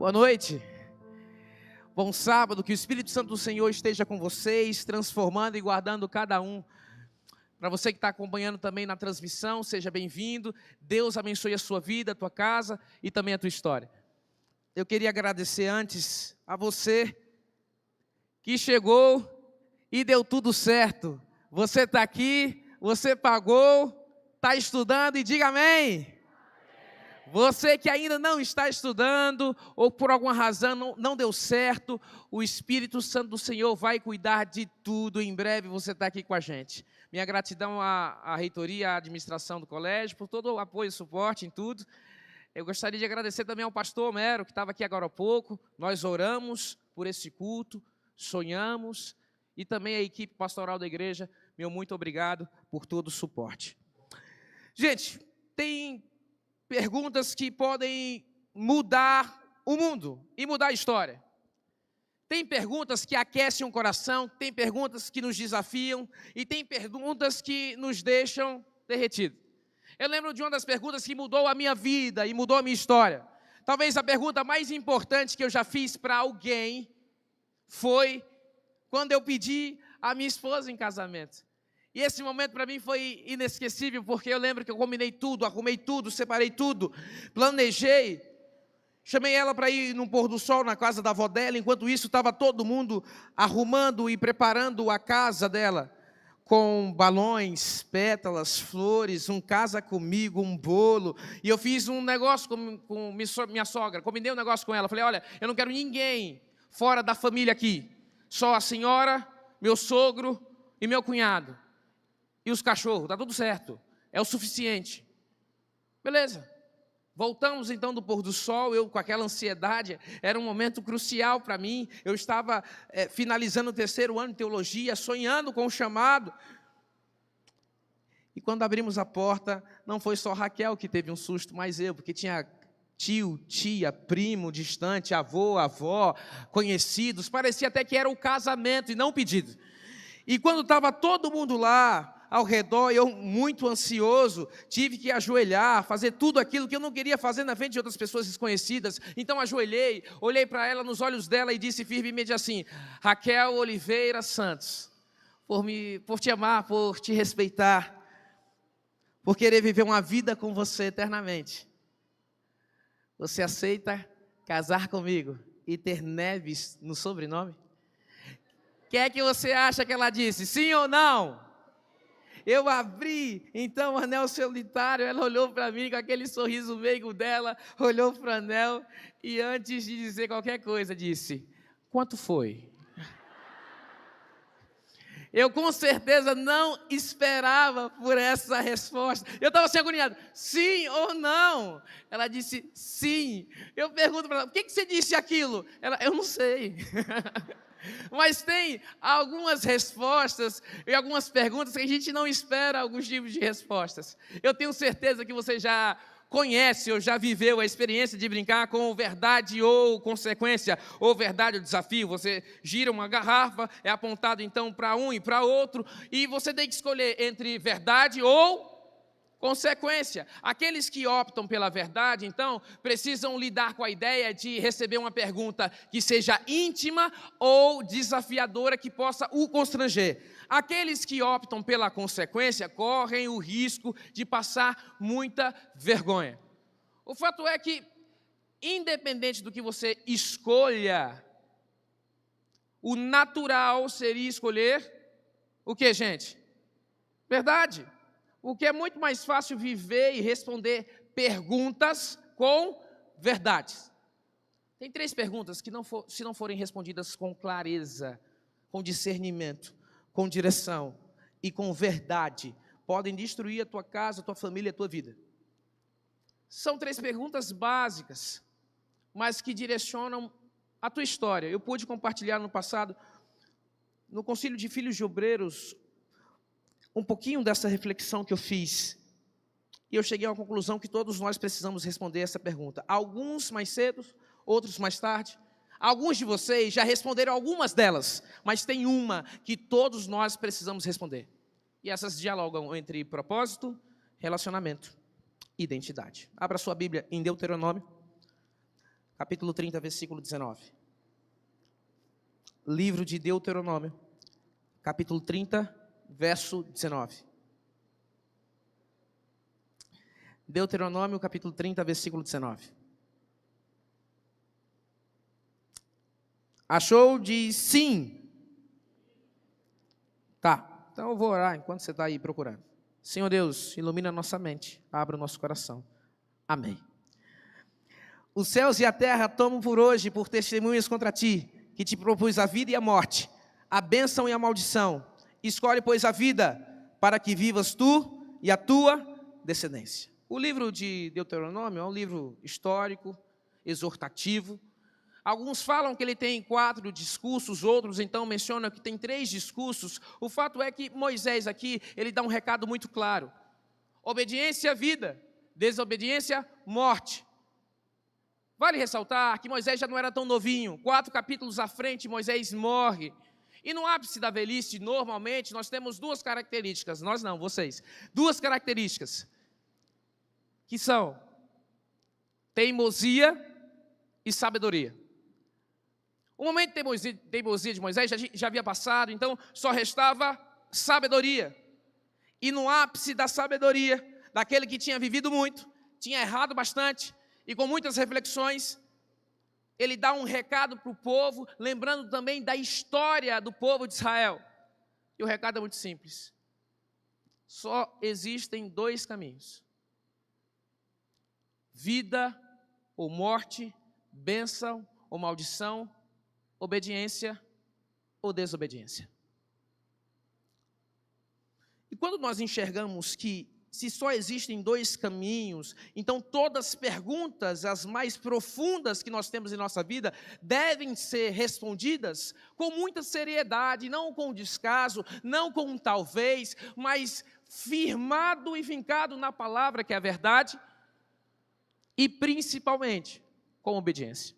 Boa noite, bom sábado, que o Espírito Santo do Senhor esteja com vocês, transformando e guardando cada um. Para você que está acompanhando também na transmissão, seja bem-vindo, Deus abençoe a sua vida, a tua casa e também a tua história. Eu queria agradecer antes a você que chegou e deu tudo certo. Você está aqui, você pagou, está estudando e diga amém. Você que ainda não está estudando ou por alguma razão não deu certo, o Espírito Santo do Senhor vai cuidar de tudo. Em breve você está aqui com a gente. Minha gratidão à reitoria, à administração do colégio, por todo o apoio e suporte em tudo. Eu gostaria de agradecer também ao pastor Homero, que estava aqui agora há pouco. Nós oramos por esse culto, sonhamos, e também a equipe pastoral da igreja. Meu muito obrigado por todo o suporte. Gente, tem perguntas que podem mudar o mundo e mudar a história. Tem perguntas que aquecem o coração, tem perguntas que nos desafiam e tem perguntas que nos deixam derretidos. Eu lembro de uma das perguntas que mudou a minha vida e mudou a minha história. Talvez a pergunta mais importante que eu já fiz para alguém foi quando eu pedi a minha esposa em casamento. E esse momento para mim foi inesquecível, porque eu lembro que eu combinei tudo, arrumei tudo, separei tudo, planejei, chamei ela para ir no pôr do sol na casa da avó dela. Enquanto isso estava todo mundo arrumando e preparando a casa dela, com balões, pétalas, flores, um casa comigo, um bolo. E eu fiz um negócio com minha sogra, combinei um negócio com ela, falei, olha, eu não quero ninguém fora da família aqui, só a senhora, meu sogro e meu cunhado. E os cachorros, está tudo certo, é o suficiente. Beleza, voltamos então do pôr do sol, eu com aquela ansiedade, era um momento crucial para mim, eu estava finalizando o 3º ano de teologia, sonhando com o chamado. E quando abrimos a porta, não foi só Raquel que teve um susto, mas eu, porque tinha tio, tia, primo distante, avô, avó, conhecidos, parecia até que era o casamento e não o pedido. E quando estava todo mundo lá, ao redor, eu muito ansioso, tive que ajoelhar, fazer tudo aquilo que eu não queria fazer na frente de outras pessoas desconhecidas. Então ajoelhei, olhei para ela nos olhos dela e disse firmemente assim, Raquel Oliveira Santos, por te amar, por te respeitar, por querer viver uma vida com você eternamente, você aceita casar comigo e ter Neves no sobrenome? O que é que você acha que ela disse? Sim ou não? Eu abri, então, o anel solitário, ela olhou para mim com aquele sorriso meigo dela, olhou para o anel e antes de dizer qualquer coisa, disse, quanto foi? Eu com certeza não esperava por essa resposta. Eu estava assim agoniado, sim ou não? Ela disse, sim. Eu pergunto para ela, por que você disse aquilo? Ela, eu não sei. Mas tem algumas respostas e algumas perguntas que a gente não espera alguns tipos de respostas. Eu tenho certeza que você já conhece ou já viveu a experiência de brincar com verdade ou consequência, ou verdade ou desafio. Você gira uma garrafa, é apontado então para um e para outro, e você tem que escolher entre verdade ou consequência. Aqueles que optam pela verdade, então, precisam lidar com a ideia de receber uma pergunta que seja íntima ou desafiadora, que possa o constranger. Aqueles que optam pela consequência correm o risco de passar muita vergonha. O fato é que, independente do que você escolha, o natural seria escolher o que, gente? Verdade. O que é muito mais fácil viver e responder perguntas com verdades. Tem 3 perguntas que, se não forem respondidas com clareza, com discernimento, com direção e com verdade, podem destruir a tua casa, a tua família, a tua vida. São 3 perguntas básicas, mas que direcionam a tua história. Eu pude compartilhar no passado, no Concílio de Filhos de Obreiros, um pouquinho dessa reflexão que eu fiz, e eu cheguei à conclusão que todos nós precisamos responder essa pergunta. Alguns mais cedo, outros mais tarde. Alguns de vocês já responderam algumas delas, mas tem uma que todos nós precisamos responder. E essas dialogam entre propósito, relacionamento e identidade. Abra sua Bíblia em Deuteronômio, capítulo 30, versículo 19. Livro de Deuteronômio, capítulo 30, verso 19. Deuteronômio, capítulo 30, versículo 19. Achou? Diz sim. Tá, então eu vou orar enquanto você está aí procurando. Senhor Deus, ilumina a nossa mente, abra o nosso coração. Amém. Os céus e a terra tomam por hoje por testemunhas contra ti, que te propus a vida e a morte, a bênção e a maldição. Escolhe, pois, a vida, para que vivas tu e a tua descendência. O livro de Deuteronômio é um livro histórico, exortativo. Alguns falam que ele tem 4 discursos, outros então mencionam que tem 3 discursos. O fato é que Moisés aqui, ele dá um recado muito claro. Obediência, vida. Desobediência, morte. Vale ressaltar que Moisés já não era tão novinho. 4 capítulos à frente, Moisés morre. E no ápice da velhice, normalmente, nós temos 2 características. Nós não, vocês. 2 características. Que são teimosia e sabedoria. O momento de teimosia de Moisés já havia passado, então só restava sabedoria. E no ápice da sabedoria, daquele que tinha vivido muito, tinha errado bastante, e com muitas reflexões, ele dá um recado para o povo, lembrando também da história do povo de Israel. E o recado é muito simples. Só existem 2 caminhos. Vida ou morte, bênção ou maldição, obediência ou desobediência. E quando nós enxergamos que se só existem 2 caminhos, então todas as perguntas, as mais profundas que nós temos em nossa vida, devem ser respondidas com muita seriedade, não com descaso, não com um talvez, mas firmado e fincado na palavra que é a verdade, e principalmente com obediência.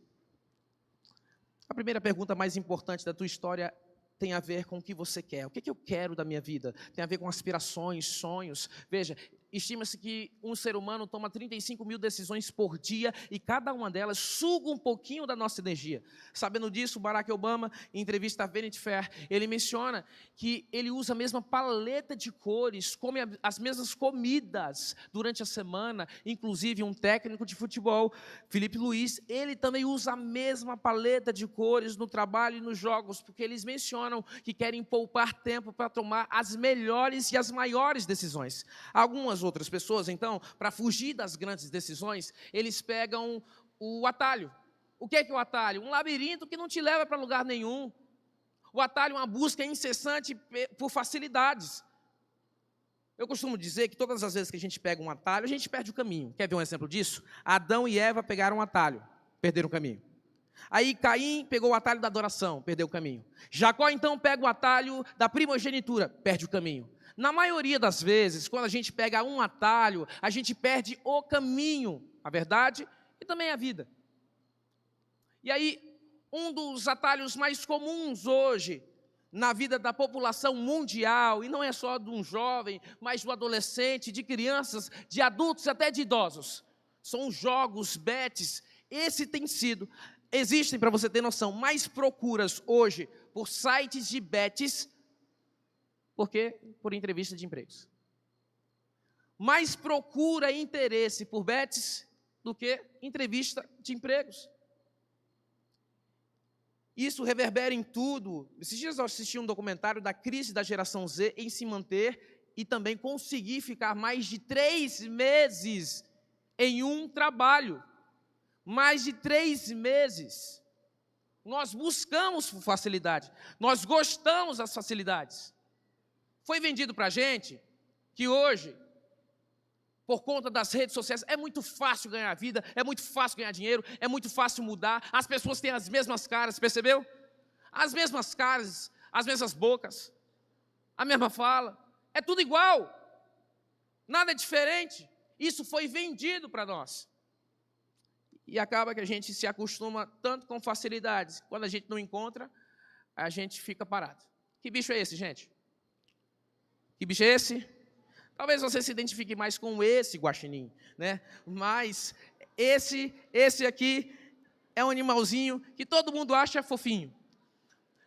A primeira pergunta mais importante da tua história tem a ver com o que você quer. O que eu quero da minha vida? Tem a ver com aspirações, sonhos. Veja, estima-se que um ser humano toma 35 mil decisões por dia e cada uma delas suga um pouquinho da nossa energia. Sabendo disso, Barack Obama, em entrevista à Vanity Fair, ele menciona que ele usa a mesma paleta de cores, come as mesmas comidas durante a semana, inclusive um técnico de futebol, Felipe Luiz, ele também usa a mesma paleta de cores no trabalho e nos jogos, porque eles mencionam que querem poupar tempo para tomar as melhores e as maiores decisões. Algumas outras pessoas, então, para fugir das grandes decisões, eles pegam o atalho. O que é o atalho? Um labirinto que não te leva para lugar nenhum. O atalho é uma busca incessante por facilidades. Eu costumo dizer que todas as vezes que a gente pega um atalho, a gente perde o caminho. Quer ver um exemplo disso? Adão e Eva pegaram um atalho, perderam o caminho. Aí Caim pegou o atalho da adoração, perdeu o caminho. Jacó então pega o atalho da primogenitura, perde o caminho. Na maioria das vezes, quando a gente pega um atalho, a gente perde o caminho, a verdade e também a vida. E aí, um dos atalhos mais comuns hoje, na vida da população mundial, e não é só de um jovem, mas do adolescente, de crianças, de adultos, até de idosos, são os jogos, bets. Esse tem sido, existem, para você ter noção, mais procuras hoje por sites de bets, porque por entrevista de empregos. Mais procura e interesse por bets do que entrevista de empregos. Isso reverbera em tudo. Esses dias eu assisti um documentário da crise da geração Z em se manter e também conseguir ficar mais de 3 meses em um trabalho. Mais de 3 meses. Nós buscamos facilidade. Nós gostamos das facilidades. Foi vendido para a gente que hoje, por conta das redes sociais, é muito fácil ganhar vida, é muito fácil ganhar dinheiro, é muito fácil mudar. As pessoas têm as mesmas caras, percebeu? As mesmas caras, as mesmas bocas, a mesma fala, é tudo igual, nada é diferente. Isso foi vendido para nós. E acaba que a gente se acostuma tanto com facilidades, quando a gente não encontra, a gente fica parado. Que bicho é esse, gente? Que bicho é esse? Talvez você se identifique mais com esse guaxinim, né? Mas esse aqui é um animalzinho que todo mundo acha fofinho.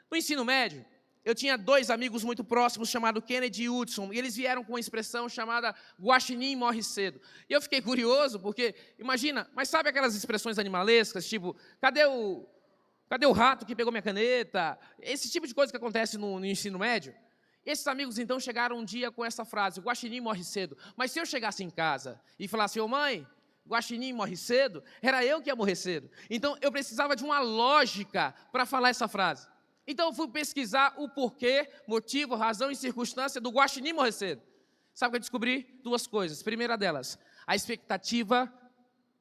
No ensino médio, eu tinha 2 amigos muito próximos, chamados Kennedy e Hudson, e eles vieram com uma expressão chamada guaxinim morre cedo. E eu fiquei curioso, porque, imagina, mas sabe aquelas expressões animalescas, tipo, cadê o rato que pegou minha caneta? Esse tipo de coisa que acontece no ensino médio. Esses amigos, então, chegaram um dia com essa frase, guaxinim morre cedo. Mas se eu chegasse em casa e falasse, ô mãe, guaxinim morre cedo, era eu que ia morrer cedo. Então, eu precisava de uma lógica para falar essa frase. Então, eu fui pesquisar o porquê, motivo, razão e circunstância do guaxinim morrer cedo. Sabe o que eu descobri? 2 coisas. Primeira delas, a expectativa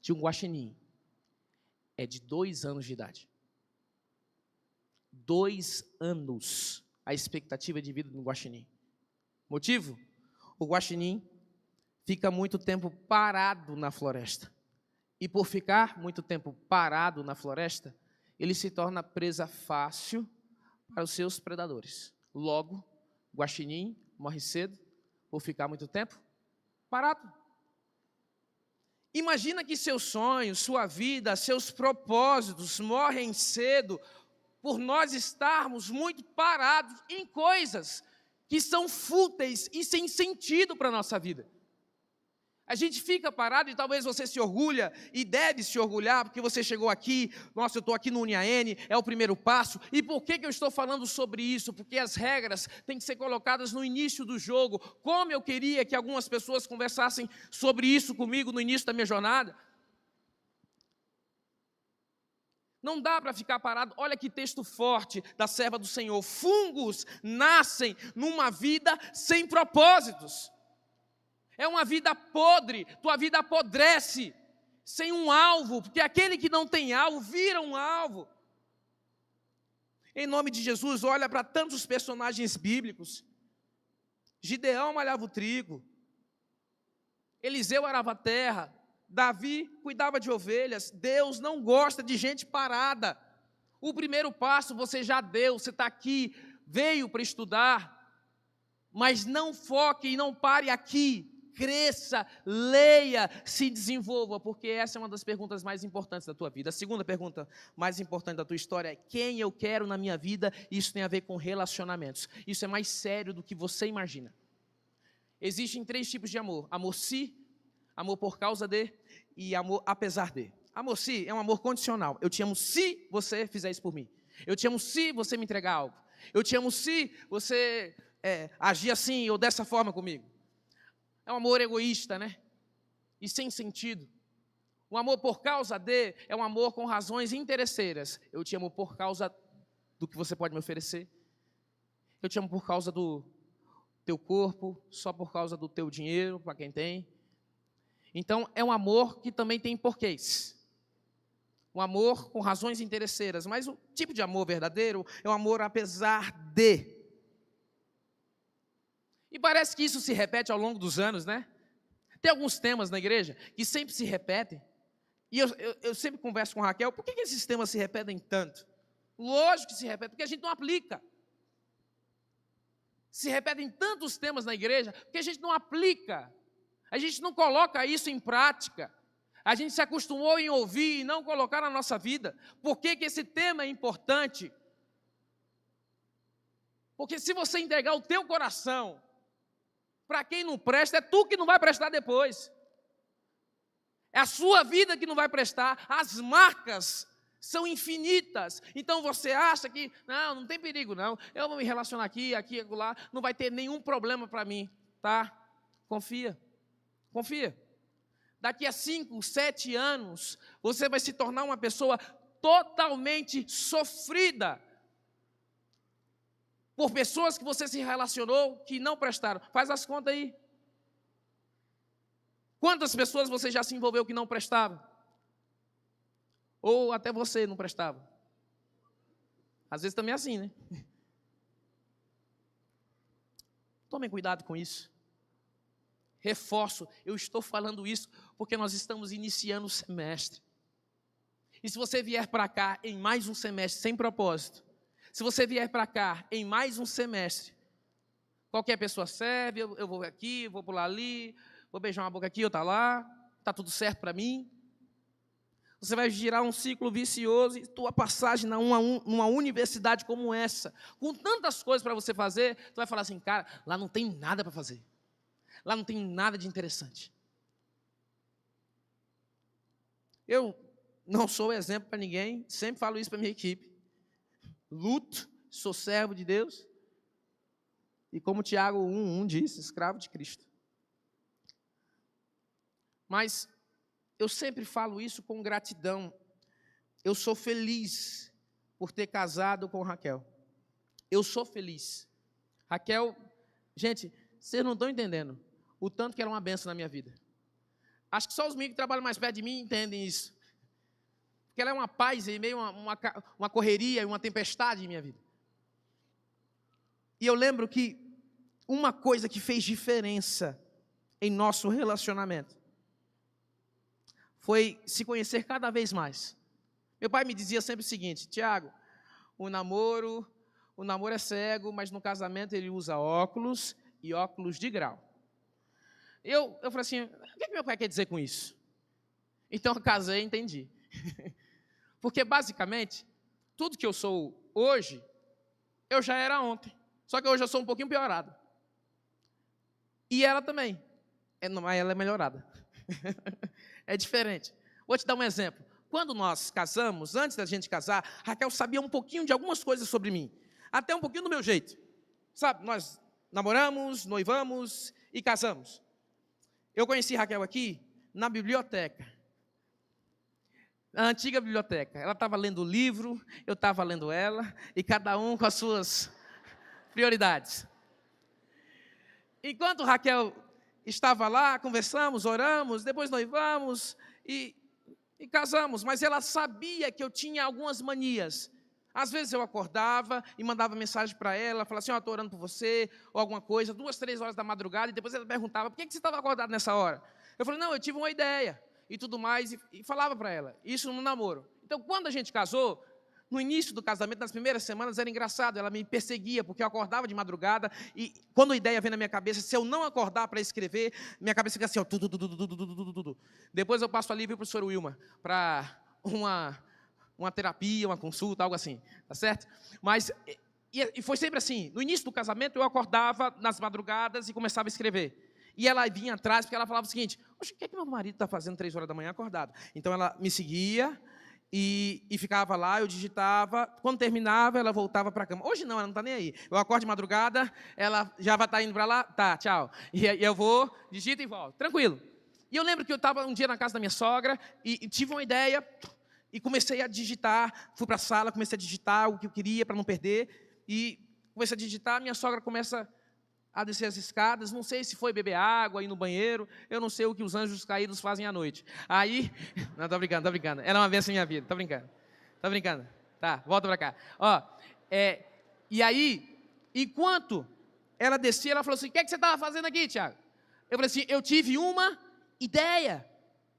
de um guaxinim é de 2 anos de idade. 2 anos a expectativa de vida do guaxinim. Motivo? O guaxinim fica muito tempo parado na floresta. E por ficar muito tempo parado na floresta, ele se torna presa fácil para os seus predadores. Logo, o guaxinim morre cedo por ficar muito tempo parado. Imagina que seus sonhos, sua vida, seus propósitos morrem cedo por nós estarmos muito parados em coisas que são fúteis e sem sentido para a nossa vida. A gente fica parado e talvez você se orgulha e deve se orgulhar porque você chegou aqui, nossa, eu estou aqui no UniaN, é o primeiro passo. E por que eu estou falando sobre isso? Porque as regras têm que ser colocadas no início do jogo. Como eu queria que algumas pessoas conversassem sobre isso comigo no início da minha jornada. Não dá para ficar parado. Olha que texto forte da serva do Senhor. Fungos nascem numa vida sem propósitos. É uma vida podre, tua vida apodrece, sem um alvo, porque aquele que não tem alvo, vira um alvo. Em nome de Jesus, olha para tantos personagens bíblicos. Gideão malhava o trigo, Eliseu arava a terra, Davi cuidava de ovelhas. Deus não gosta de gente parada. O primeiro passo você já deu, você está aqui, veio para estudar, mas não foque e não pare aqui. Cresça, leia, se desenvolva, porque essa é uma das perguntas mais importantes da tua vida. A segunda pergunta mais importante da tua história é quem eu quero na minha vida. Isso tem a ver com relacionamentos. Isso é mais sério do que você imagina. Existem 3 tipos de amor: amor se, amor por causa de e amor apesar de. Amor se é um amor condicional. Eu te amo se você fizer isso por mim. Eu te amo se você me entregar algo. Eu te amo se você agir assim ou dessa forma comigo. É um amor egoísta, né? E sem sentido. O amor por causa de é um amor com razões interesseiras. Eu te amo por causa do que você pode me oferecer. Eu te amo por causa do teu corpo, só por causa do teu dinheiro, para quem tem. Então, é um amor que também tem porquês. Um amor com razões interesseiras. Mas o tipo de amor verdadeiro é um amor apesar de. E parece que isso se repete ao longo dos anos, né? Tem alguns temas na igreja que sempre se repetem. E eu sempre converso com a Raquel, por que esses temas se repetem tanto? Lógico que se repetem, porque a gente não aplica. Se repetem tantos temas na igreja, porque a gente não aplica. A gente não coloca isso em prática. A gente se acostumou em ouvir e não colocar na nossa vida. Por que esse tema é importante? Porque se você entregar o teu coração para quem não presta, é tu que não vai prestar depois. É a sua vida que não vai prestar. As marcas são infinitas. Então você acha que, não tem perigo não. Eu vou me relacionar aqui, lá, não vai ter nenhum problema para mim. Tá? Confia. Daqui a 5, 7 anos, você vai se tornar uma pessoa totalmente sofrida por pessoas que você se relacionou que não prestaram. Faz as contas aí. Quantas pessoas você já se envolveu que não prestavam? Ou até você não prestava? Às vezes também é assim, né? Tomem cuidado com isso. Reforço, eu estou falando isso porque nós estamos iniciando o semestre. E se você vier para cá em mais um semestre sem propósito, se você vier para cá em mais um semestre, qualquer pessoa serve, eu vou aqui, vou pular ali, vou beijar uma boca aqui, outra lá, está tudo certo para mim. Você vai girar um ciclo vicioso e tua passagem numa universidade como essa, com tantas coisas para você fazer, tu vai falar assim, cara, lá não tem nada para fazer. Lá não tem nada de interessante. Eu não sou exemplo para ninguém, sempre falo isso para minha equipe. Luto, sou servo de Deus. E como Tiago 1:1 diz, escravo de Cristo. Mas eu sempre falo isso com gratidão. Eu sou feliz por ter casado com Raquel. Eu sou feliz. Raquel, gente, vocês não estão entendendo o tanto que era uma bênção na minha vida. Acho que só os meninos que trabalham mais perto de mim entendem isso. Porque ela é uma paz em meio a uma correria e uma tempestade em minha vida. E eu lembro que uma coisa que fez diferença em nosso relacionamento foi se conhecer cada vez mais. Meu pai me dizia sempre o seguinte, Tiago, o namoro é cego, mas no casamento ele usa óculos e óculos de grau. Eu falei assim, o que meu pai quer dizer com isso? Então eu casei e entendi. Porque basicamente, tudo que eu sou hoje, eu já era ontem. Só que hoje eu sou um pouquinho piorado. E ela também. Mas ela é melhorada. É diferente. Vou te dar um exemplo. Quando nós casamos, antes da gente casar, Raquel sabia um pouquinho de algumas coisas sobre mim. Até um pouquinho do meu jeito. Sabe, nós namoramos, noivamos e casamos. Eu conheci Raquel aqui na biblioteca. Na antiga biblioteca. Ela estava lendo o livro, eu estava lendo ela, e cada um com as suas prioridades. Enquanto Raquel estava lá, conversamos, oramos, depois noivamos e casamos. Mas ela sabia que eu tinha algumas manias. Às vezes eu acordava e mandava mensagem para ela, falava assim, estou orando por você, ou alguma coisa, 2, 3 horas da madrugada, e depois ela perguntava, por que você estava acordado nessa hora? Eu falei, não, eu tive uma ideia, e tudo mais, e falava para ela, isso no namoro. Então, quando a gente casou, no início do casamento, nas primeiras semanas, era engraçado, ela me perseguia, porque eu acordava de madrugada, e quando a ideia vem na minha cabeça, se eu não acordar para escrever, minha cabeça fica assim, ó, Depois eu passo ali e vou para o Sr. Wilma, para uma terapia, uma consulta, algo assim, tá certo? Mas, e foi sempre assim, no início do casamento eu acordava nas madrugadas e começava a escrever. E ela vinha atrás, porque ela falava o seguinte, o que é que meu marido está fazendo 3 horas da manhã acordado? Então ela me seguia e ficava lá, eu digitava, quando terminava ela voltava para a cama. Hoje não, ela não está nem aí. Eu acordo de madrugada, ela já vai estar indo para lá, tá, tchau. E eu vou, digito e volto, tranquilo. E eu lembro que eu estava um dia na casa da minha sogra e tive uma ideia. E comecei a digitar, fui para a sala, comecei a digitar o que eu queria para não perder. E comecei a digitar, minha sogra começa a descer as escadas, não sei se foi beber água, ir no banheiro, eu não sei o que os anjos caídos fazem à noite. Aí, não, tô brincando, era uma vez na minha vida, tô brincando, tá, volta para cá. Ó, e aí, enquanto ela descia, ela falou assim, o que é que você estava fazendo aqui, Tiago? Eu falei assim, eu tive uma ideia.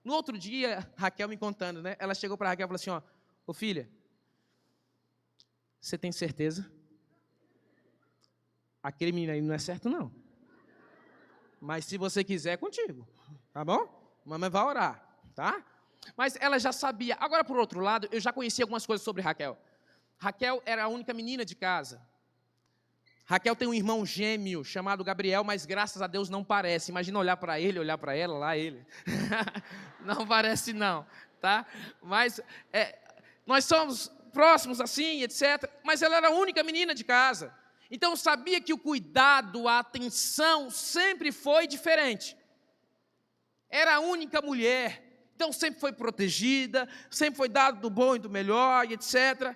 No outro dia, Raquel me contando, né? Ela chegou para Raquel e falou assim, ô filha, você tem certeza? Aquele menino aí não é certo, não. Mas se você quiser, é contigo, tá bom? Mamãe vai orar, tá? Mas ela já sabia. Agora, por outro lado, eu já conhecia algumas coisas sobre Raquel. Raquel era a única menina de casa. Raquel tem um irmão gêmeo chamado Gabriel, mas graças a Deus não parece. Imagina olhar para ele, olhar para ela, lá ele. Não parece não, tá? Mas nós somos próximos assim, etc. Mas ela era a única menina de casa. Então eu sabia que o cuidado, a atenção sempre foi diferente. Era a única mulher, então sempre foi protegida, sempre foi dado do bom e do melhor, e etc.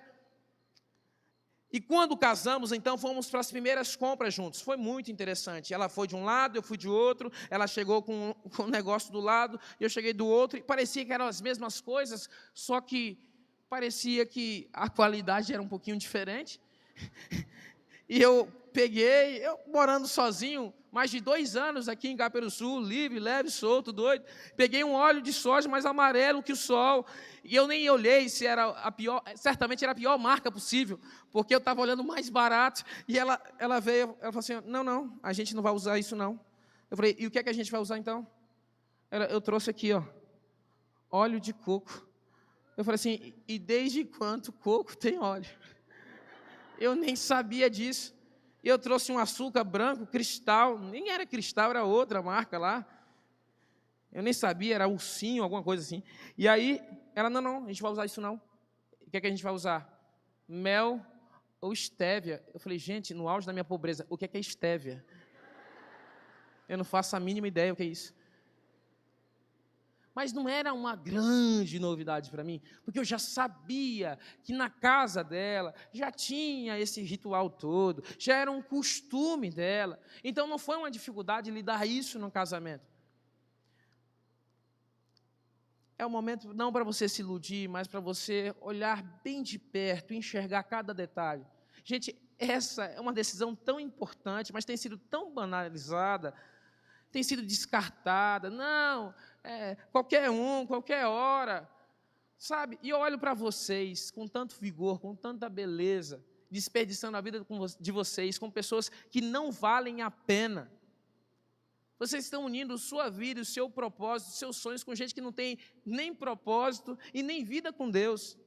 E quando casamos, então, fomos para as primeiras compras juntos. Foi muito interessante. Ela foi de um lado, eu fui de outro. Ela chegou com um negócio do lado, eu cheguei do outro. E parecia que eram as mesmas coisas, só que parecia que a qualidade era um pouquinho diferente. E eu morando sozinho, mais de 2 anos aqui em Caperuçu, livre, leve, solto, doido. Peguei um óleo de soja mais amarelo que o sol. E eu nem olhei se era a pior, certamente era a pior marca possível, porque eu estava olhando mais barato. E ela veio, ela falou assim, não, a gente não vai usar isso não. Eu falei, e o que é que a gente vai usar então? Eu trouxe aqui, óleo de coco. Eu falei assim, e desde quando coco tem óleo? Eu nem sabia disso. E eu trouxe um açúcar branco, cristal, nem era cristal, era outra marca lá. Eu nem sabia, era ursinho, alguma coisa assim. E aí, ela, não, a gente vai usar isso não. O que é que a gente vai usar? Mel ou estévia. Eu falei, gente, no auge da minha pobreza, o que é estévia? Eu não faço a mínima ideia o que é isso. Mas não era uma grande novidade para mim, porque eu já sabia que na casa dela já tinha esse ritual todo, já era um costume dela. Então não foi uma dificuldade lidar isso no casamento. É um momento não para você se iludir, mas para você olhar bem de perto, enxergar cada detalhe. Gente, essa é uma decisão tão importante, mas tem sido tão banalizada, tem sido descartada. Não, qualquer um, qualquer hora, sabe? E eu olho para vocês com tanto vigor, com tanta beleza, desperdiçando a vida de vocês com pessoas que não valem a pena. Vocês estão unindo sua vida, o seu propósito, os seus sonhos com gente que não tem nem propósito e nem vida com Deus.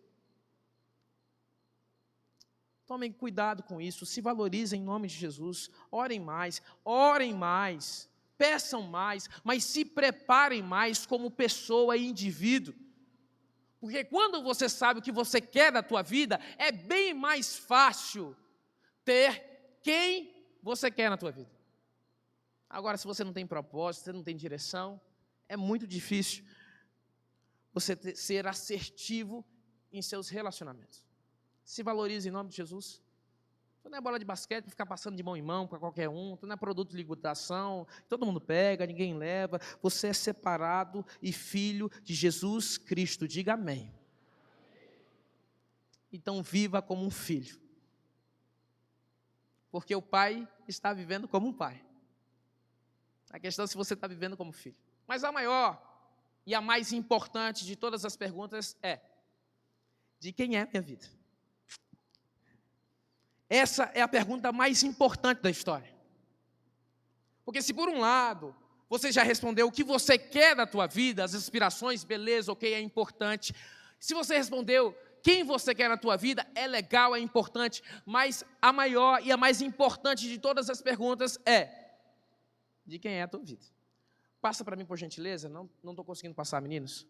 Tomem cuidado com isso, se valorizem em nome de Jesus, orem mais, peçam mais, mas se preparem mais como pessoa e indivíduo. Porque quando você sabe o que você quer da tua vida, é bem mais fácil ter quem você quer na tua vida. Agora, se você não tem propósito, você não tem direção, é muito difícil você ser assertivo em seus relacionamentos. Se valorize em nome de Jesus. Tu não é bola de basquete para ficar passando de mão em mão para qualquer um. Tu não é produto de liquidação. Todo mundo pega, ninguém leva. Você é separado e filho de Jesus Cristo. Diga amém. Então viva como um filho. Porque o pai está vivendo como um pai. A questão é se você está vivendo como filho. Mas a maior e a mais importante de todas as perguntas é: de quem é a minha vida? Essa é a pergunta mais importante da história. Porque se por um lado você já respondeu o que você quer da tua vida, as aspirações, beleza, ok, é importante. Se você respondeu quem você quer na tua vida, é legal, é importante. Mas a maior e a mais importante de todas as perguntas é: de quem é a tua vida? Passa para mim, por gentileza. Não estou conseguindo passar, meninos.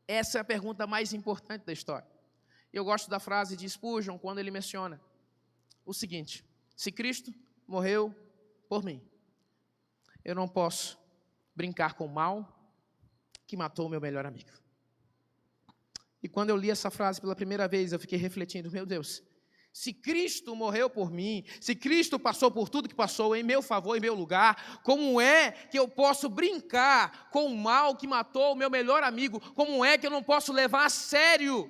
Essa é a pergunta mais importante da história. Eu gosto da frase de Spurgeon, quando ele menciona o seguinte: se Cristo morreu por mim, eu não posso brincar com o mal que matou o meu melhor amigo. E quando eu li essa frase pela primeira vez, eu fiquei refletindo, meu Deus, se Cristo morreu por mim, se Cristo passou por tudo que passou em meu favor, em meu lugar, como é que eu posso brincar com o mal que matou o meu melhor amigo? Como é que eu não posso levar a sério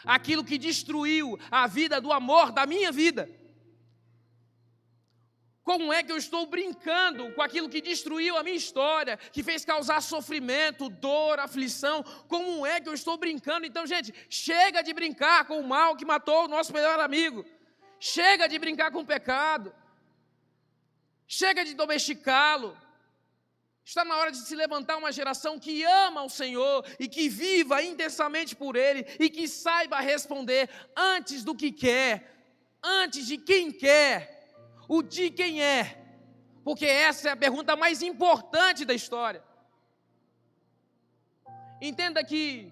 aquilo que destruiu a vida do amor da minha vida? Como é que eu estou brincando com aquilo que destruiu a minha história, que fez causar sofrimento, dor, aflição? Como é que eu estou brincando? Então, gente, chega de brincar com o mal que matou o nosso melhor amigo. Chega de brincar com o pecado. Chega de domesticá-lo. Está na hora de se levantar uma geração que ama o Senhor e que viva intensamente por Ele e que saiba responder antes do que quer, antes de quem quer, o de quem é, porque essa é a pergunta mais importante da história. Entenda que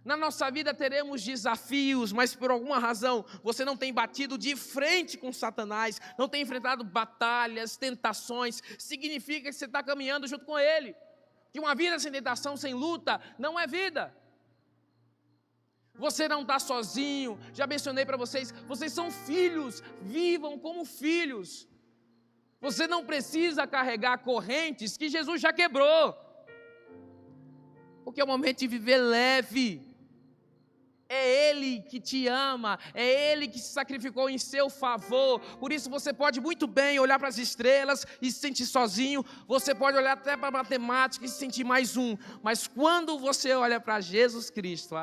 na nossa vida teremos desafios, mas por alguma razão você não tem batido de frente com Satanás, não tem enfrentado batalhas, tentações, significa que você está caminhando junto com ele, que uma vida sem tentação, sem luta, não é vida. Você não está sozinho, já mencionei para vocês, vocês são filhos, vivam como filhos. Você não precisa carregar correntes que Jesus já quebrou, porque é o momento de viver leve. É Ele que te ama, é Ele que se sacrificou em seu favor. Por isso você pode muito bem olhar para as estrelas e se sentir sozinho. Você pode olhar até para a matemática e se sentir mais um. Mas quando você olha para Jesus Cristo,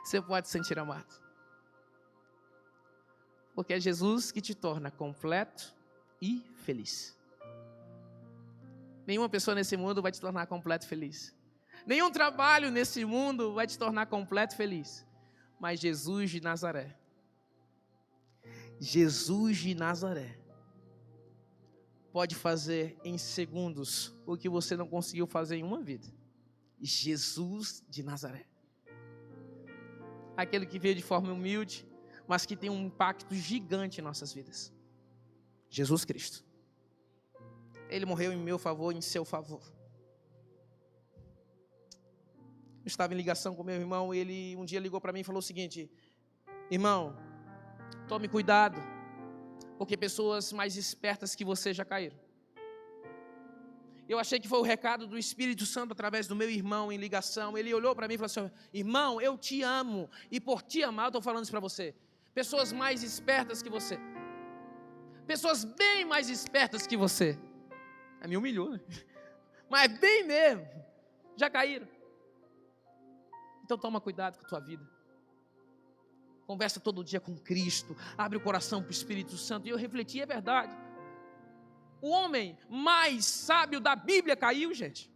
você pode se sentir amado. Porque é Jesus que te torna completo e feliz. Nenhuma pessoa nesse mundo vai te tornar completo e feliz. Nenhum trabalho nesse mundo vai te tornar completo e feliz. Mas Jesus de Nazaré. Jesus de Nazaré pode fazer em segundos o que você não conseguiu fazer em uma vida. Jesus de Nazaré. Aquele que veio de forma humilde, mas que tem um impacto gigante em nossas vidas. Jesus Cristo. Ele morreu em meu favor, em seu favor. Eu estava em ligação com meu irmão e ele um dia ligou para mim e falou o seguinte: irmão, tome cuidado, porque pessoas mais espertas que você já caíram. Eu achei que foi o recado do Espírito Santo através do meu irmão em ligação. Ele olhou para mim e falou assim: irmão, eu te amo, e por te amar eu estou falando isso para você. Pessoas mais espertas que você, pessoas bem mais espertas que você. Me humilhou, né? Mas bem mesmo, já caíram. Então toma cuidado com a tua vida. Conversa todo dia com Cristo, abre o coração para o Espírito Santo. E eu refleti, é verdade. O homem mais sábio da Bíblia caiu, gente.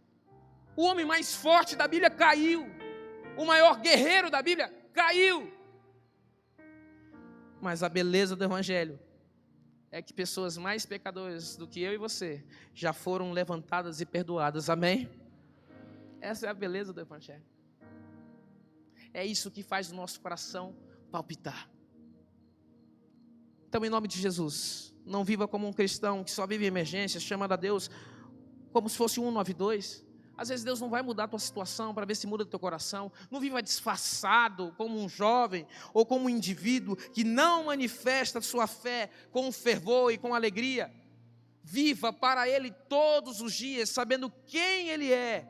O homem mais forte da Bíblia caiu. O maior guerreiro da Bíblia caiu. Mas a beleza do Evangelho é que pessoas mais pecadoras do que eu e você já foram levantadas e perdoadas, amém? Essa é a beleza do Evangelho. É isso que faz o nosso coração palpitar. Então, em nome de Jesus, não viva como um cristão que só vive em emergências, chamando a Deus como se fosse 192. Às vezes Deus não vai mudar a tua situação para ver se muda o teu coração. Não viva disfarçado como um jovem ou como um indivíduo que não manifesta sua fé com fervor e com alegria. Viva para Ele todos os dias, sabendo quem Ele é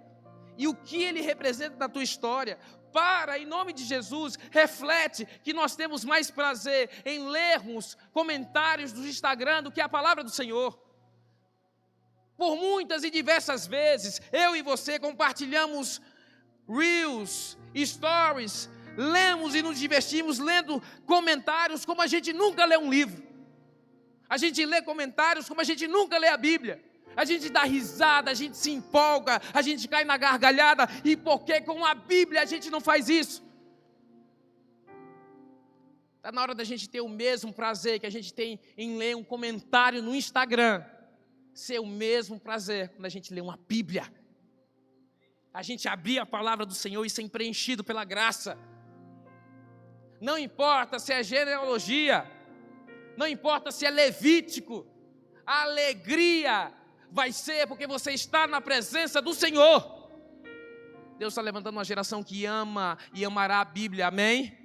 e o que Ele representa na tua história. Para, em nome de Jesus, reflete que nós temos mais prazer em lermos comentários do Instagram do que a palavra do Senhor. Por muitas e diversas vezes, eu e você compartilhamos reels, stories, lemos e nos divertimos lendo comentários como a gente nunca lê um livro. A gente lê comentários como a gente nunca lê a Bíblia. A gente dá risada, a gente se empolga, a gente cai na gargalhada. E por que com a Bíblia a gente não faz isso? Está na hora da gente ter o mesmo prazer que a gente tem em ler um comentário no Instagram. Ser o mesmo prazer quando a gente lê uma Bíblia. A gente abrir a palavra do Senhor e ser preenchido pela graça. Não importa se é genealogia, não importa se é levítico, a alegria vai ser porque você está na presença do Senhor. Deus está levantando uma geração que ama e amará a Bíblia, amém?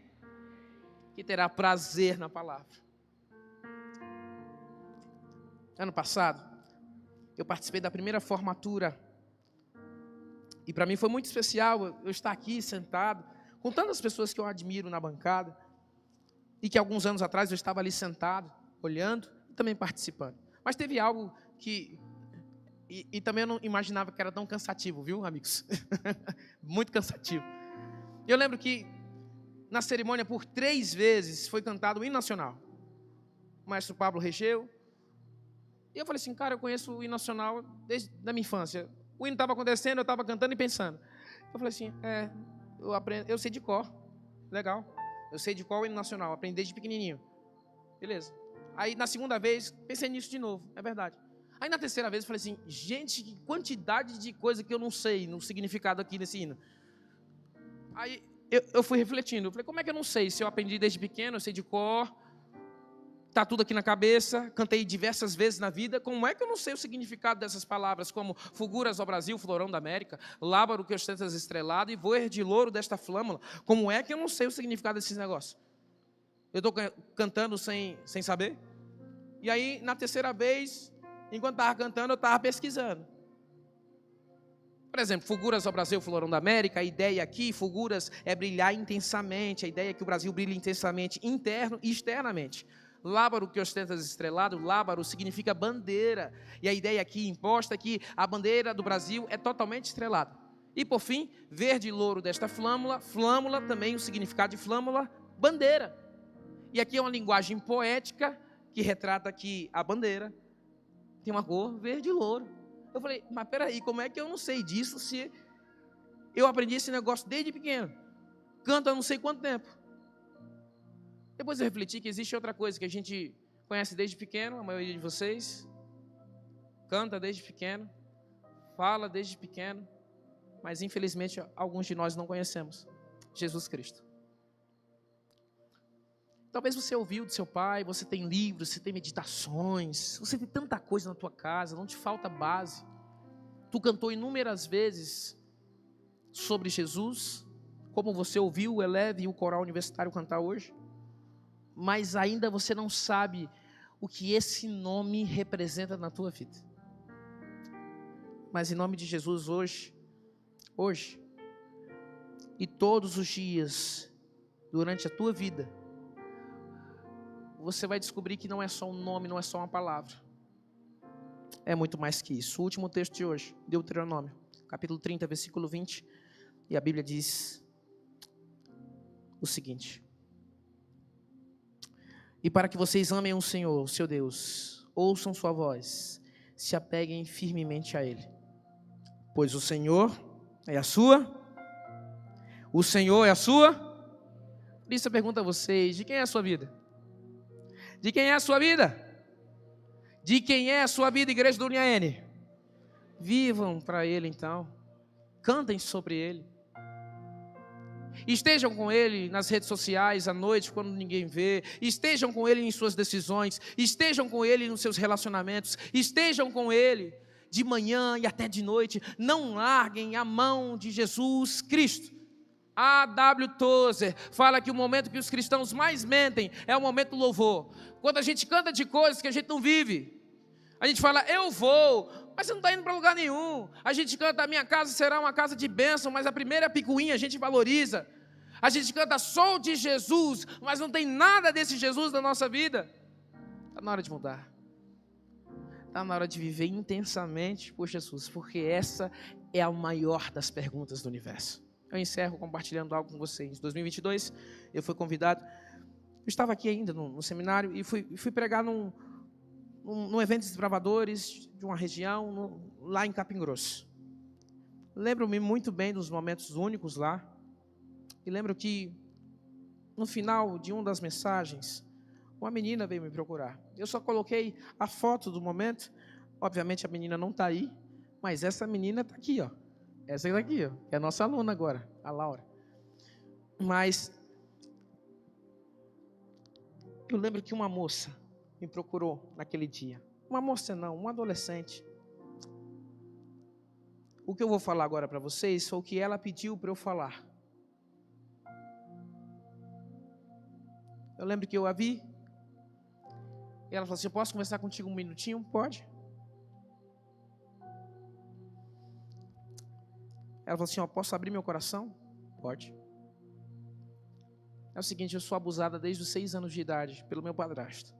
Que terá prazer na palavra. Ano passado, eu participei da primeira formatura. E para mim foi muito especial eu estar aqui sentado, com tantas pessoas que eu admiro na bancada. E que alguns anos atrás eu estava ali sentado, olhando e também participando. Mas teve algo que... E também eu não imaginava que era tão cansativo, viu, amigos? Muito cansativo. Eu lembro que na cerimônia, por 3 vezes, foi cantado o hino nacional. O maestro Pablo regeu. E eu falei assim, cara, eu conheço o hino nacional desde a minha infância. O hino estava acontecendo, eu estava cantando e pensando. Eu falei assim, eu sei de cor. Legal. Eu sei de cor o hino nacional, aprendi desde pequenininho. Beleza. Aí, na segunda vez, pensei nisso de novo, é verdade. Aí, na terceira vez, eu falei assim, gente, que quantidade de coisa que eu não sei no significado aqui nesse hino. Aí, eu fui refletindo. Eu falei, como é que eu não sei? Se eu aprendi desde pequeno, eu sei de cor, está tudo aqui na cabeça, cantei diversas vezes na vida, como é que eu não sei o significado dessas palavras, como fulguras ao Brasil, florão da América, lábaro que ostentas estrelado e voer de louro desta flâmula? Como é que eu não sei o significado desses negócios? Eu estou cantando sem saber? E aí, na terceira vez, enquanto estava cantando, eu estava pesquisando. Por exemplo, fulguras ao Brasil, florão da América, a ideia aqui, fulguras é brilhar intensamente, a ideia é que o Brasil brilha intensamente, interno e externamente. Lábaro que ostenta estrelado, lábaro significa bandeira. E a ideia aqui imposta é que a bandeira do Brasil é totalmente estrelada. E por fim, verde e louro desta flâmula, flâmula também o significado de flâmula, bandeira. E aqui é uma linguagem poética que retrata que a bandeira tem uma cor verde e louro. Eu falei, mas peraí, como é que eu não sei disso se Eu aprendi esse negócio desde pequeno. Canto há não sei quanto tempo. Depois eu refleti que existe outra coisa que a gente conhece desde pequeno, a maioria de vocês. Canta desde pequeno, fala desde pequeno, mas infelizmente alguns de nós não conhecemos Jesus Cristo. Talvez você ouviu do seu pai, você tem livros, você tem meditações, você tem tanta coisa na tua casa, não te falta base. Tu cantou inúmeras vezes sobre Jesus, como você ouviu o Eleve e o Coral Universitário cantar hoje, mas ainda você não sabe o que esse nome representa na tua vida. Mas em nome de Jesus hoje, e todos os dias, durante a tua vida, você vai descobrir que não é só um nome, não é só uma palavra. É muito mais que isso. O último texto de hoje, Deuteronômio, capítulo 30, versículo 20, e a Bíblia diz o seguinte: e para que vocês amem o Senhor, o seu Deus, ouçam sua voz, se apeguem firmemente a Ele. Pois o Senhor é a sua. O Senhor é a sua. Por isso eu pergunto a vocês, de quem é a sua vida? De quem é a sua vida? De quem é a sua vida, igreja do Uniaene? Vivam para Ele então. Cantem sobre Ele. Estejam com Ele nas redes sociais à noite, quando ninguém vê. Estejam com Ele em suas decisões. Estejam com Ele nos seus relacionamentos. Estejam com Ele de manhã e até de noite. Não larguem a mão de Jesus Cristo. A.W. Tozer fala que o momento que os cristãos mais mentem é o momento do louvor. Quando a gente canta de coisas que a gente não vive. A gente fala, eu vou, mas você não está indo para lugar nenhum. A gente canta, a minha casa será uma casa de bênção, mas a primeira picuinha a gente valoriza. A gente canta, sou de Jesus, mas não tem nada desse Jesus na nossa vida. Está na hora de mudar. Está na hora de viver intensamente por Jesus, porque essa é a maior das perguntas do universo. Eu encerro compartilhando algo com vocês. Em 2022, eu fui convidado, eu estava aqui ainda no seminário, e fui pregar num evento de desbravadores de uma região, lá em Capim Grosso. Lembro-me muito bem dos momentos únicos lá, e lembro que, no final de uma das mensagens, uma menina veio me procurar. Eu só coloquei a foto do momento, obviamente a menina não está aí, mas essa menina está aqui, ó. Essa daqui, ó, é a nossa aluna agora, a Laura. Mas eu lembro que uma moça me procurou naquele dia. Uma moça não, uma adolescente. O que eu vou falar agora para vocês foi o que ela pediu para eu falar. Eu lembro que eu a vi. E ela falou assim, eu posso conversar contigo um minutinho? Pode. Ela falou assim, posso abrir meu coração? Pode. É o seguinte, eu sou abusada desde os 6 anos de idade pelo meu padrasto.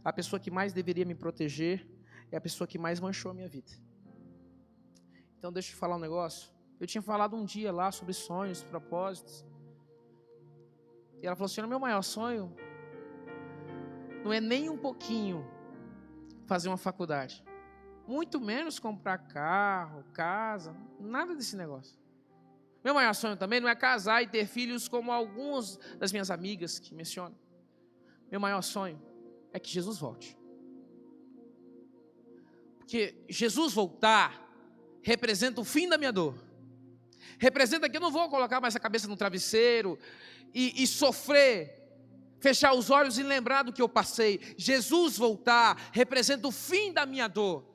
A pessoa que mais deveria me proteger é a pessoa que mais manchou a minha vida. Então deixa eu te falar um negócio. Eu tinha falado um dia lá sobre sonhos, propósitos. E ela falou assim, o meu maior sonho não é nem um pouquinho fazer uma faculdade. Muito menos comprar carro, casa, nada desse negócio. Meu maior sonho também não é casar e ter filhos como algumas das minhas amigas que mencionam. Meu maior sonho é que Jesus volte. Porque Jesus voltar representa o fim da minha dor. Representa que eu não vou colocar mais a cabeça no travesseiro e sofrer, fechar os olhos e lembrar do que eu passei. Jesus voltar representa o fim da minha dor.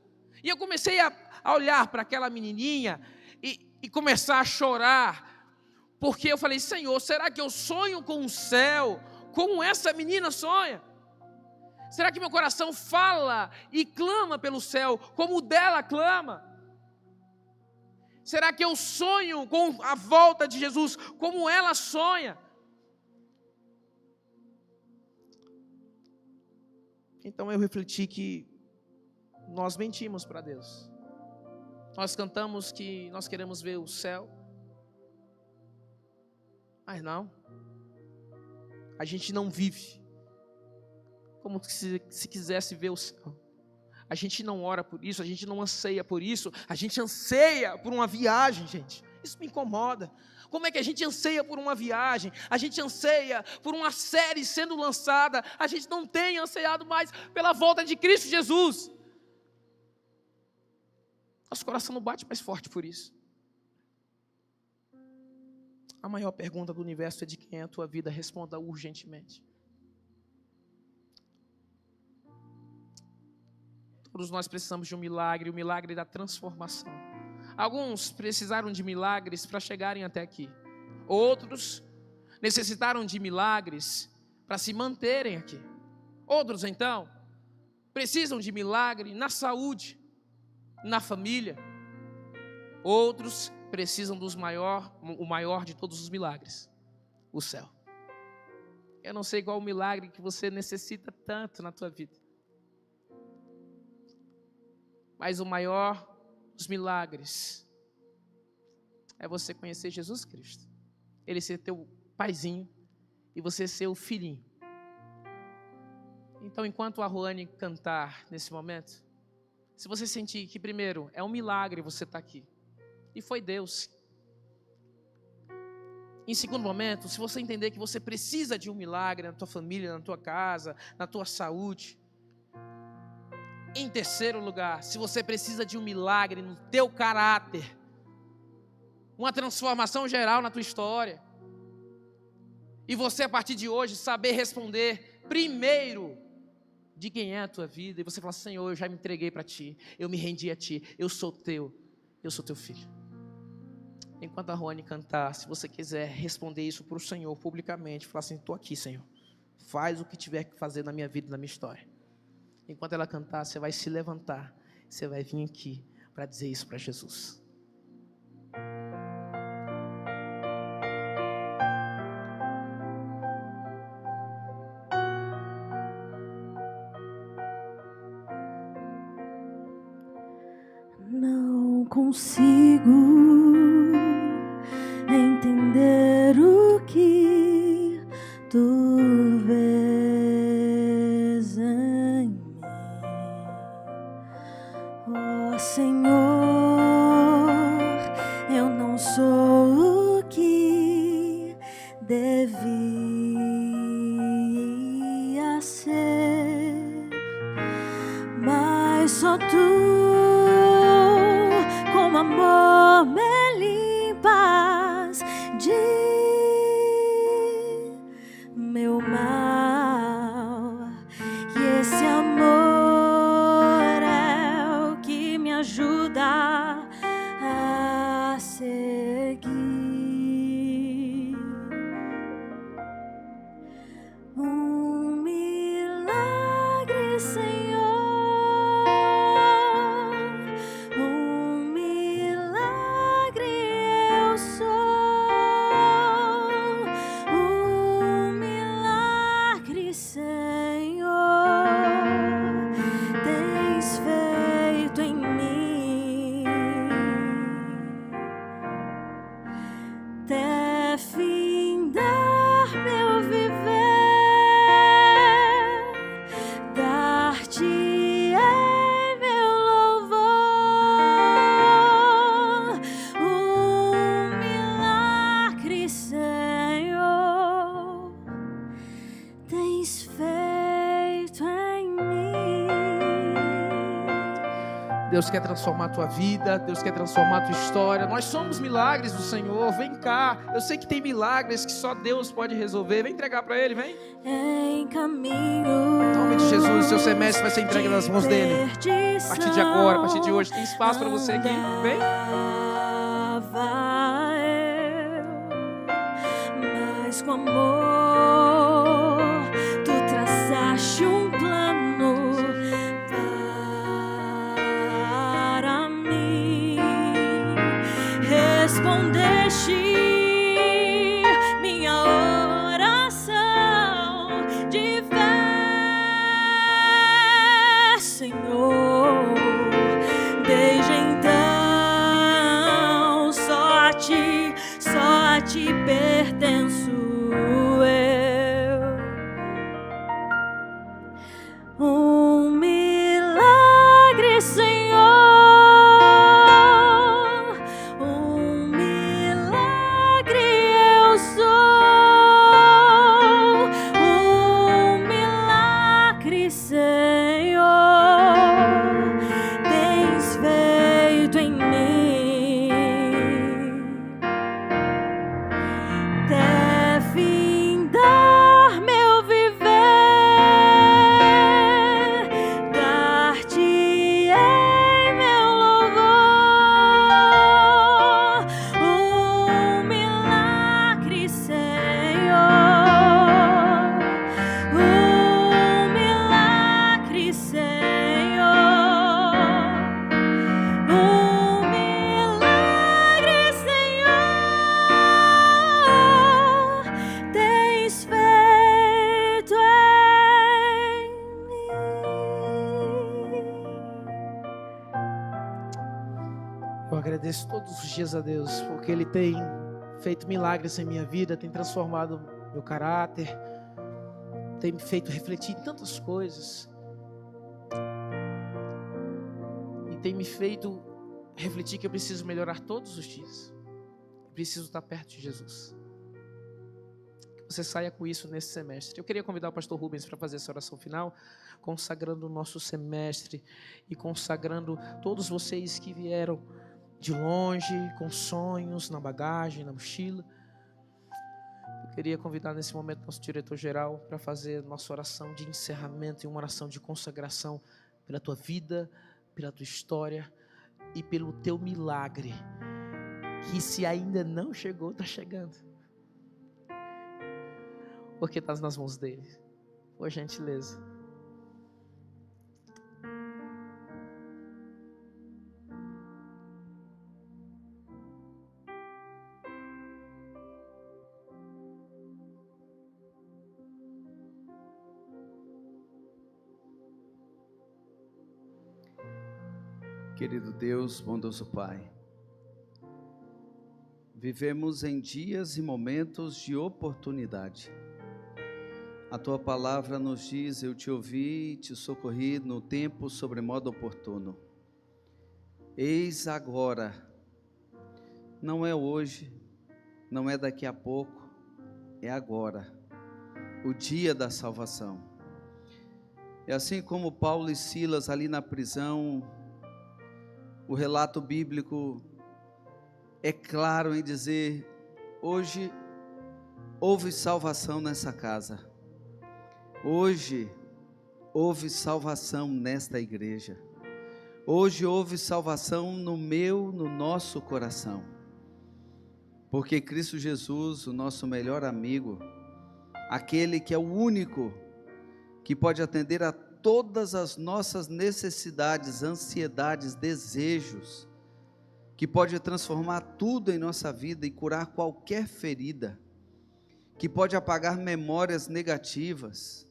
E eu comecei a olhar para aquela menininha e começar a chorar, porque eu falei, Senhor, será que eu sonho com o céu, como essa menina sonha? Será que meu coração fala e clama pelo céu, como o dela clama? Será que eu sonho com a volta de Jesus, como ela sonha? Então eu refleti que nós mentimos para Deus. Nós cantamos que nós queremos ver o céu, mas não. A gente não vive como se quisesse ver o céu. A gente não ora por isso, a gente não anseia por isso, a gente anseia por uma viagem, gente. Isso me incomoda. Como é que a gente anseia por uma viagem, a gente anseia por uma série sendo lançada, a gente não tem ansiado mais pela volta de Cristo Jesus. Nosso coração não bate mais forte por isso. A maior pergunta do universo é de quem é a tua vida, responda urgentemente. Todos nós precisamos de um milagre, o milagre da transformação. Alguns precisaram de milagres para chegarem até aqui. Outros necessitaram de milagres para se manterem aqui. Outros, então, precisam de milagre na saúde, na família. Outros precisam o maior de todos os milagres, o céu. Eu não sei qual o milagre que você necessita tanto na tua vida. Mas o maior dos milagres é você conhecer Jesus Cristo. Ele ser teu paizinho e você ser o filhinho. Então, enquanto a Ruane cantar nesse momento, se você sentir que primeiro é um milagre você estar aqui, e foi Deus. Em segundo momento, se você entender que você precisa de um milagre na tua família, na tua casa, na tua saúde. Em terceiro lugar, se você precisa de um milagre no teu caráter, uma transformação geral na tua história, e você a partir de hoje saber responder primeiro de quem é a tua vida, e você falar: Senhor, eu já me entreguei para ti, eu me rendi a ti, eu sou teu filho. Enquanto a Rony cantar, se você quiser responder isso para o Senhor publicamente, falar assim: estou aqui, Senhor, faz o que tiver que fazer na minha vida, na minha história. Enquanto ela cantar, você vai se levantar, você vai vir aqui para dizer isso para Jesus. Não consigo entender o que tu vês em mim, ó Senhor. Eu não sou o que devia ser, mas só tu com amor me limpas de meu mal, e esse amor é o que me ajuda a seguir. Um milagre, Senhor, um milagre eu sou, um milagre, Senhor, tens feito em mim, até findar meu viver, dar-te-ei meu louvor. Um milagre, Senhor, tens feito em mim. Deus quer transformar a tua vida, Deus quer transformar a tua história. Nós somos milagres do Senhor. Vem cá, eu sei que tem milagres que só Deus pode resolver. Vem entregar para Ele, vem. Em caminho, Em nome de Jesus, o seu semestre vai ser entregue nas mãos dele. A partir de agora, a partir de hoje, tem espaço para você aqui. Vem. andava eu, mas com amor tu traçaste um plano para mim, respondeste minha oração de fé, Senhor. Desde então só a ti pertenço eu. agradeço todos os dias a Deus, porque Ele tem feito milagres em minha vida, tem transformado meu caráter, tem me feito refletir em tantas coisas, e tem me feito refletir que eu preciso melhorar todos os dias. Eu preciso estar perto de Jesus. Que você saia com isso nesse semestre. Eu queria convidar o pastor Rubens para fazer essa oração final, consagrando o nosso semestre e consagrando todos vocês que vieram de longe, com sonhos na bagagem, na mochila. Eu queria convidar nesse momento nosso diretor-geral para fazer nossa oração de encerramento e uma oração de consagração pela tua vida, pela tua história e pelo teu milagre, que se ainda não chegou, está chegando, porque está nas mãos dele. Por gentileza. Querido Deus, bondoso Pai, vivemos em dias e momentos de oportunidade. A Tua palavra nos diz: eu te ouvi e te socorri no tempo sobremodo oportuno. Eis agora, não é hoje, não é daqui a pouco, é agora, o dia da salvação. E assim como Paulo e Silas ali na prisão, o relato bíblico é claro em dizer: hoje houve salvação nessa casa, hoje houve salvação nesta igreja, hoje houve salvação no nosso coração, porque Cristo Jesus, o nosso melhor amigo, aquele que é o único que pode atender a todas as nossas necessidades, ansiedades, desejos, que pode transformar tudo em nossa vida e curar qualquer ferida, que pode apagar memórias negativas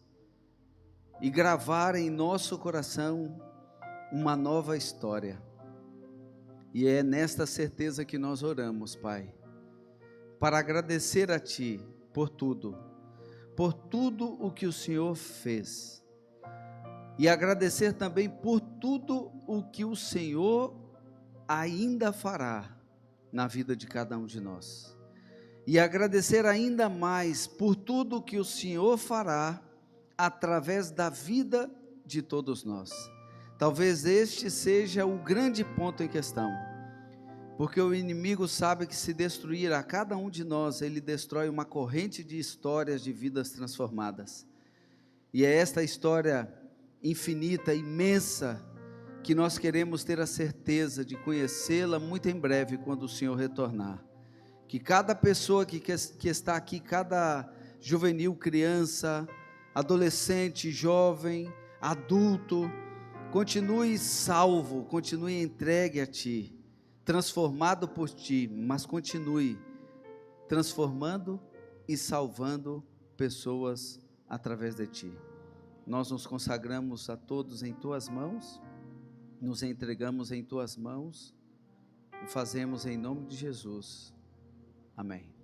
e gravar em nosso coração uma nova história. E é nesta certeza que nós oramos, Pai, para agradecer a Ti por tudo o que o Senhor fez. E agradecer também por tudo o que o Senhor ainda fará na vida de cada um de nós. E agradecer ainda mais por tudo o que o Senhor fará através da vida de todos nós. Talvez este seja o grande ponto em questão, porque o inimigo sabe que se destruir a cada um de nós, ele destrói uma corrente de histórias de vidas transformadas. E é esta história infinita, imensa, que nós queremos ter a certeza de conhecê-la muito em breve, quando o Senhor retornar. Que cada pessoa que está aqui, cada juvenil, criança, adolescente, jovem, adulto, continue salvo, continue entregue a Ti, transformado por Ti, mas continue transformando e salvando pessoas através de Ti. Nós nos consagramos a todos em Tuas mãos, nos entregamos em Tuas mãos, e fazemos em nome de Jesus. Amém.